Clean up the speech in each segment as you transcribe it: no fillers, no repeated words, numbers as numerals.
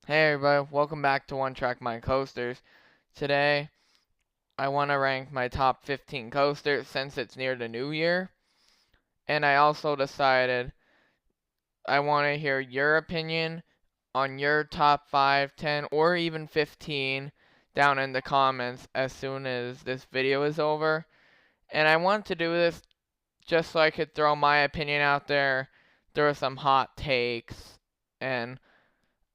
Hey everybody, welcome back to One Track Mind Coasters. Today, I want to rank my top 15 coasters since it's near the new year. And I also decided I want to hear your opinion on your top 5, 10, or even 15 down in the comments as soon as this video is over. And I want to do this just so I could throw my opinion out there, throw some hot takes, and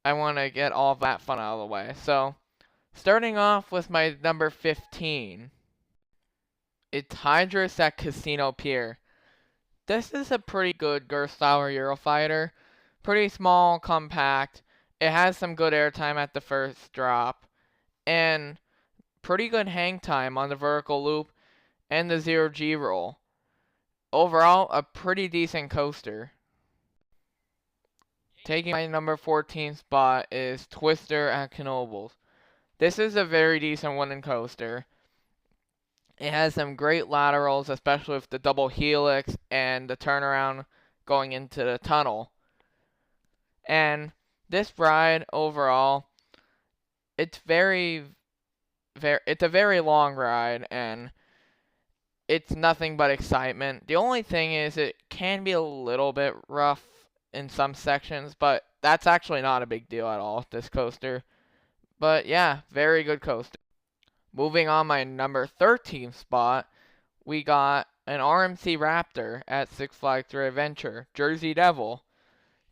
I want to get all of that fun out of the way. So, starting off with my number 15, it's Hydrus at Casino Pier. This is a pretty good Gerstauer Eurofighter. Pretty small, compact. It has some good airtime at the first drop. And pretty good hang time on the vertical loop and the 0G roll. Overall, a pretty decent coaster. Taking my number 14 spot is Twister at Knoebels. This is a very decent wooden coaster. It has some great laterals, especially with the double helix and the turnaround going into the tunnel. And this ride overall, it's it's a very long ride, and it's nothing but excitement. The only thing is it can be a little bit rough in some sections, but that's actually not a big deal at all, this coaster. But yeah, very good coaster. Moving on my number 13 spot, we got an RMC Raptor at Six Flags Great Adventure, Jersey Devil.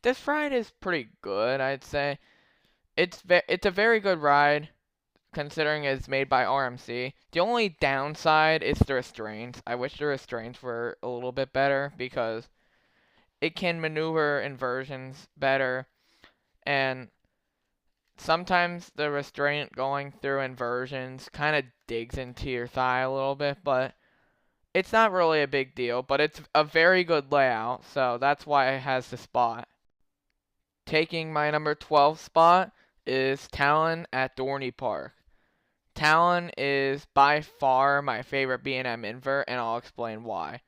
This ride is pretty good, I'd say. It's a very good ride, considering it's made by RMC. The only downside is the restraints. I wish the restraints were a little bit better, because it can maneuver inversions better, and sometimes the restraint going through inversions kind of digs into your thigh a little bit, but it's not really a big deal. But it's a very good layout, so that's why it has the spot. Taking my number 12 spot is Talon at Dorney Park. Talon is by far my favorite B&M invert, and I'll explain why.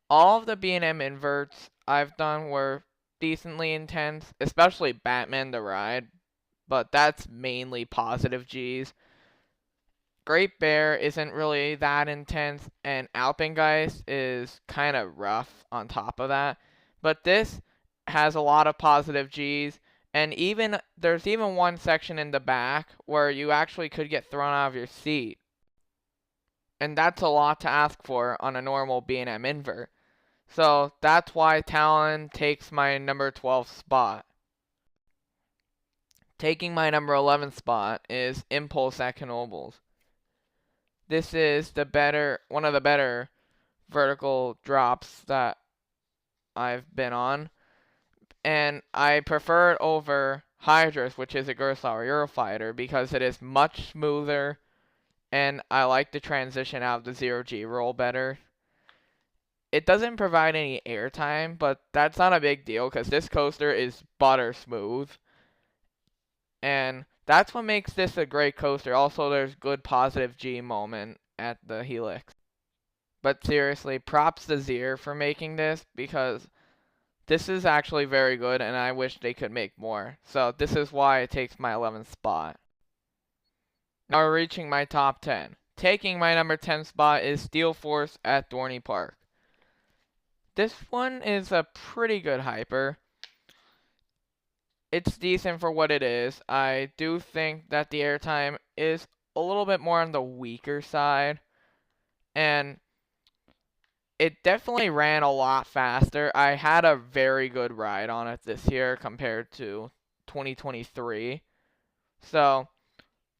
All of the B&M inverts I've done were decently intense, especially Batman the Ride, but that's mainly positive G's. Great Bear isn't really that intense, and Alpengeist is kind of rough on top of that. But this has a lot of positive G's, and there's even one section in the back where you actually could get thrown out of your seat. And that's a lot to ask for on a normal B&M invert. So that's why Talon takes my number 12 spot. Taking my number 11 spot is Impulse at Knoebels. This is one of the better vertical drops that I've been on, and I prefer it over Hydrus, which is a Gerstauer Eurofighter, because it is much smoother, and I like the transition out of the 0G roll better. It doesn't provide any airtime, but that's not a big deal, because this coaster is butter smooth. And that's what makes this a great coaster. Also, there's good positive G moment at the helix. But seriously, props to Zier for making this, because this is actually very good, and I wish they could make more. So this is why it takes my 11th spot. Now we're reaching my top 10. Taking my number 10 spot is Steel Force at Dorney Park. This one is a pretty good hyper. It's decent for what it is. I do think that the airtime is a little bit more on the weaker side, and it definitely ran a lot faster. I had a very good ride on it this year compared to 2023. So,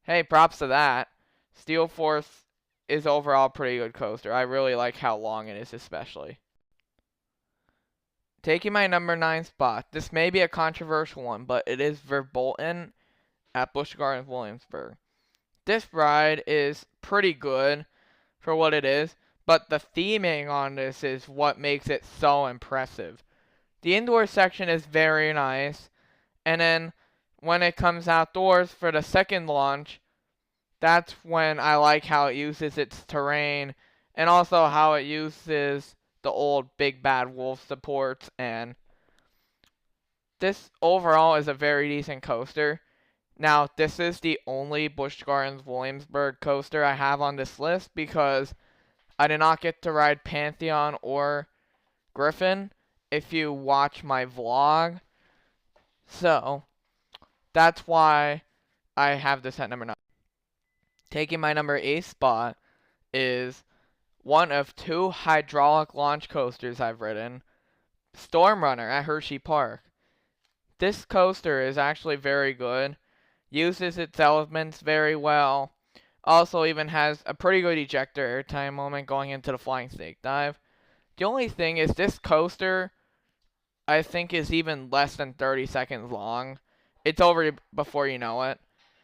hey, props to that. Steel Force is overall a pretty good coaster. I really like how long it is, especially. Taking my number 9 spot, this may be a controversial one, but it is Verbolten at Busch Gardens, Williamsburg. This ride is pretty good for what it is, but the theming on this is what makes it so impressive. The indoor section is very nice, and then when it comes outdoors for the second launch, that's when I like how it uses its terrain, and also how it uses the old Big Bad Wolf supports, and this overall is a very decent coaster. Now, this is the only Busch Gardens Williamsburg coaster I have on this list because I did not get to ride Pantheon or Griffin if you watch my vlog. So, that's why I have this at number 9. Taking my number 8 spot is one of 2 hydraulic launch coasters I've ridden, Storm Runner at Hersheypark. This coaster is actually very good, uses its elements very well, also even has a pretty good ejector airtime moment going into the flying snake dive. The only thing is this coaster, I think, is even less than 30 seconds long. It's over before you know it,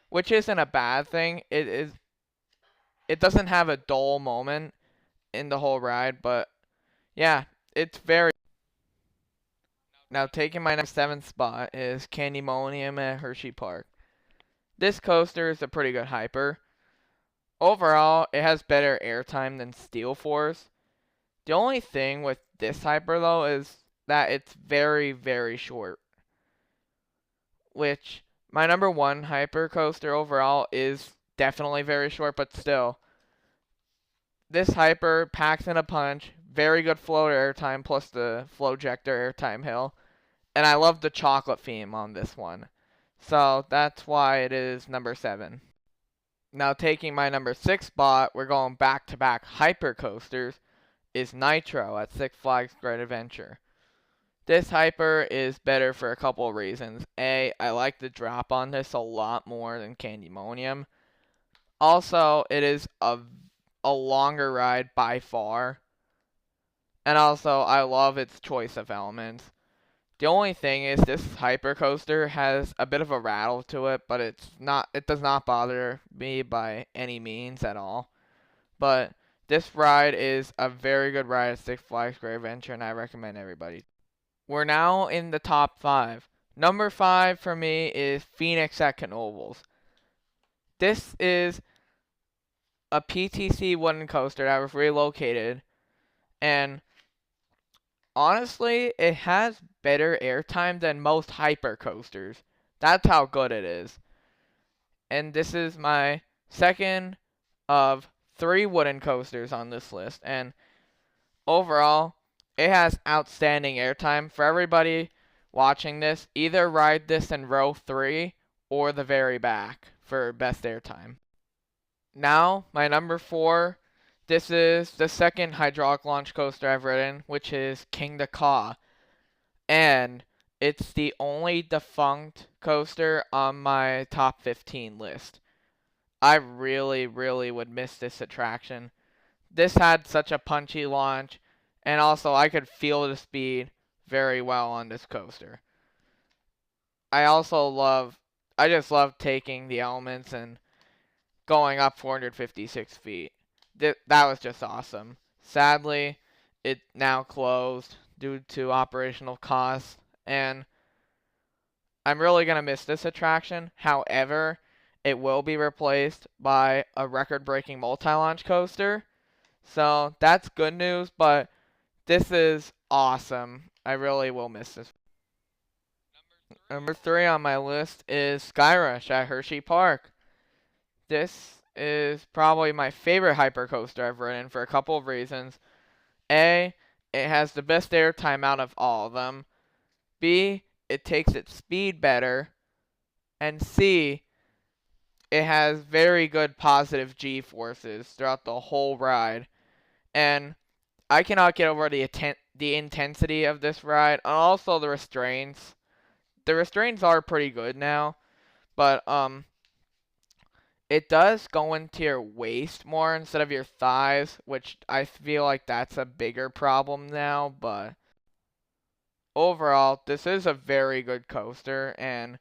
which isn't a bad thing. It doesn't have a dull moment in the whole ride, but yeah, it's very. Now taking my number 7 spot is Candymonium at Hersheypark. This coaster is a pretty good hyper. Overall, it has better airtime than Steel Force. The only thing with this hyper though is that it's very, very short. Which my number 1 hyper coaster overall is definitely very short, but still. This hyper packs in a punch, very good float airtime plus the Flowjector airtime hill. And I love the chocolate theme on this one. So that's why it is number 7. Now taking my number 6 spot, we're going back-to-back hyper coasters, is Nitro at Six Flags Great Adventure. This hyper is better for a couple of reasons. A, I like the drop on this a lot more than Candymonium. Also, it is a longer ride by far. And also, I love its choice of elements. The only thing is this hyper coaster has a bit of a rattle to it, but it does not bother me by any means at all. But this ride is a very good ride at Six Flags Great Adventure, and I recommend everybody. We're now in the top 5. Number 5 for me is Phoenix at Knoebels. This is a PTC wooden coaster that was relocated, and honestly, it has better airtime than most hyper coasters. That's how good it is. And this is my second of 3 wooden coasters on this list. And overall, it has outstanding airtime. For everybody watching this, either ride this in row 3 or the very back for best airtime. Now, my number 4. This is the second hydraulic launch coaster I've ridden, which is King the Caw. And it's the only defunct coaster on my top 15 list. I really, really would miss this attraction. This had such a punchy launch, and also I could feel the speed very well on this coaster. I just love taking the elements and going up 456 feet. That was just awesome. Sadly, it now closed due to operational costs, and I'm really going to miss this attraction. However, it will be replaced by a record-breaking multi-launch coaster. So that's good news, but this is awesome. I really will miss this. Number 3 on my list is Skyrush at Hersheypark. This is probably my favorite hypercoaster I've ridden for a couple of reasons. A, it has the best airtime out of all of them. B, it takes its speed better. And C, it has very good positive G-forces throughout the whole ride. And I cannot get over the intensity of this ride, and also the restraints. The restraints are pretty good now, but it does go into your waist more instead of your thighs, which I feel like that's a bigger problem now, but overall, this is a very good coaster, and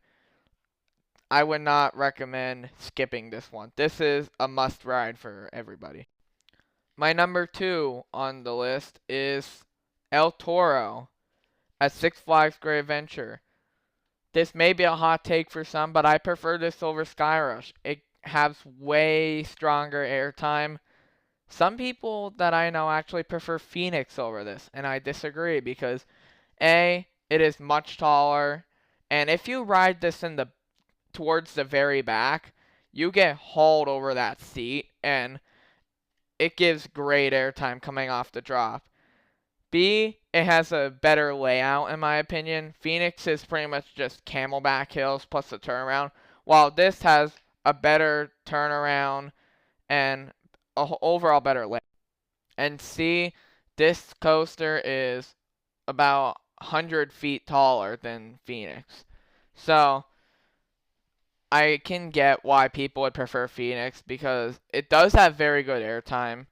I would not recommend skipping this one. This is a must ride for everybody. My number 2 on the list is El Toro at Six Flags Great Adventure. This may be a hot take for some, but I prefer this over Skyrush. It has way stronger airtime. Some people that I know actually prefer Phoenix over this, and I disagree because A, it is much taller, and if you ride this in the towards the very back, you get hauled over that seat, and it gives great airtime coming off the drop. B, it has a better layout in my opinion. Phoenix is pretty much just camelback hills plus the turnaround, while this has a better turnaround and a overall better layout. And C, this coaster is about 100 feet taller than Phoenix. So I can get why people would prefer Phoenix because it does have very good airtime.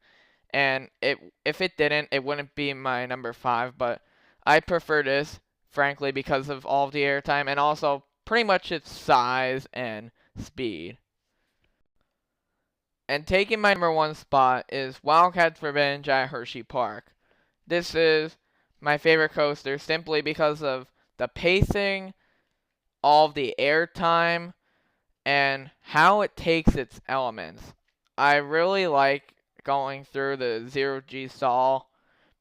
And if it didn't, it wouldn't be my number 5, but I prefer this, frankly, because of all of the airtime and also pretty much its size and speed. And taking my number 1 spot is Wildcat's Revenge at Hersheypark. This is my favorite coaster simply because of the pacing, all of the airtime, and how it takes its elements. I really like going through the 0G stall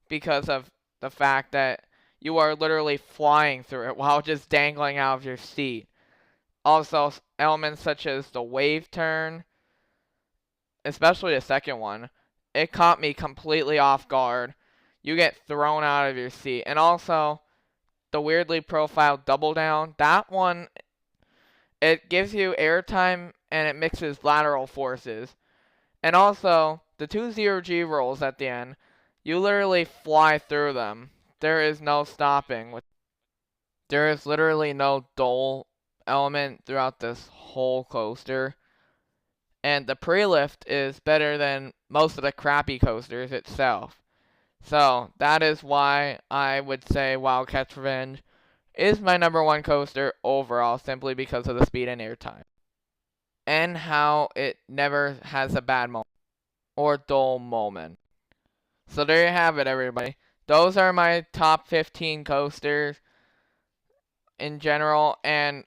because of the fact that you are literally flying through it while just dangling out of your seat. Also, elements such as the wave turn, especially the second one, it caught me completely off guard. You get thrown out of your seat. And also, the weirdly profiled double down, that one, it gives you airtime and it mixes lateral forces. And also, the 2 0G rolls at the end, you literally fly through them. There is no stopping. There is literally no dull element throughout this whole coaster. And the pre-lift is better than most of the crappy coasters itself. So, that is why I would say Wildcat's Revenge is my number 1 coaster overall, simply because of the speed and airtime. And how it never has a bad moment or dull moment. So there you have it, everybody. Those are my top 15 coasters in general, and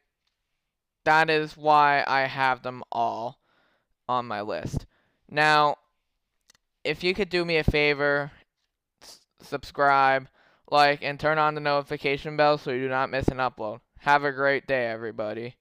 that is why I have them all on my list. Now, if you could do me a favor, subscribe, like, and turn on the notification bell so you do not miss an upload. Have a great day, everybody.